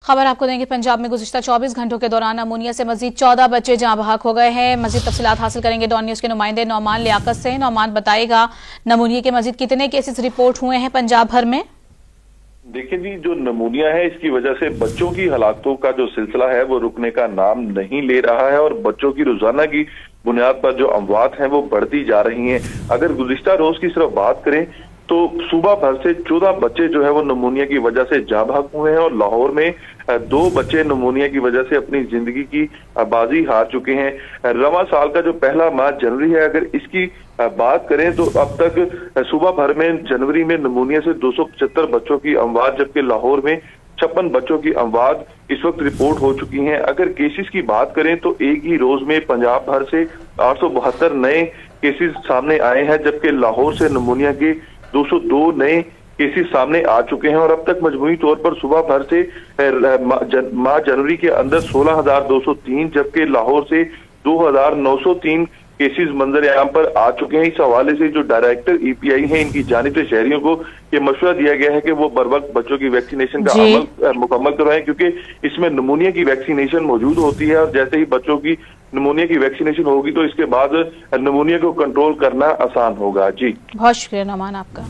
खबर आपको देंगे। पंजाब में गुज़िश्ता 24 घंटों के दौरान अमोनिया से मजीद 14 बच्चे जहां बहक हो गए हैं। मजीद तफसीलात हासिल करेंगे डॉन न्यूज़ के नुमाइंदे नौमान लियाकत से। नौमान बताएगा नमूनिया के मजीद कितने केसेस रिपोर्ट हुए हैं पंजाब भर में। देखिए जी, जो नमूनिया है इसकी वजह से बच्चों की हलाकतों का जो सिलसिला है वो रुकने का नाम नहीं ले रहा है और बच्चों की रोजाना की बुनियाद पर जो अमवात हैं वो बढ़ती जा रही हैं। अगर गुज़िश्ता रोज की सिर्फ बात करें तो सूबा भर से 14 बच्चे जो है वो नमूनिया की वजह से जाँ बहक हुए हैं और लाहौर में 2 बच्चे नमूनिया की वजह से अपनी जिंदगी की बाजी हार चुके हैं। रवां साल का जो पहला माह जनवरी है, अगर इसकी बात करें तो अब तक सूबा भर में जनवरी में नमूनिया से 275 बच्चों की अमवात, जबकि लाहौर में 56 बच्चों की अमवात इस वक्त रिपोर्ट हो चुकी हैं। अगर केसेस की बात करें तो एक ही रोज में पंजाब भर से 872 नए केसेस सामने आए हैं, जबकि लाहौर से नमूनिया के 202 नए केसेस सामने आ चुके हैं और अब तक मजमूई तौर पर सुबह भर से माह जनवरी के अंदर 16,203 जबकि लाहौर से 2,903 केसेस मंजर आम पर आ चुके हैं। इस हवाले से जो डायरेक्टर EPI हैं, इनकी जानिब से शहरियों को ये मशवरा दिया गया है कि वो बर वक्त बच्चों की वैक्सीनेशन का अमल मुकम्मल करवाएं, क्योंकि इसमें नमूनिया की वैक्सीनेशन मौजूद होती है और जैसे ही बच्चों की नमूनिया की वैक्सीनेशन होगी तो इसके बाद नमूनिया को कंट्रोल करना आसान होगा। जी बहुत शुक्रिया नौमान आपका।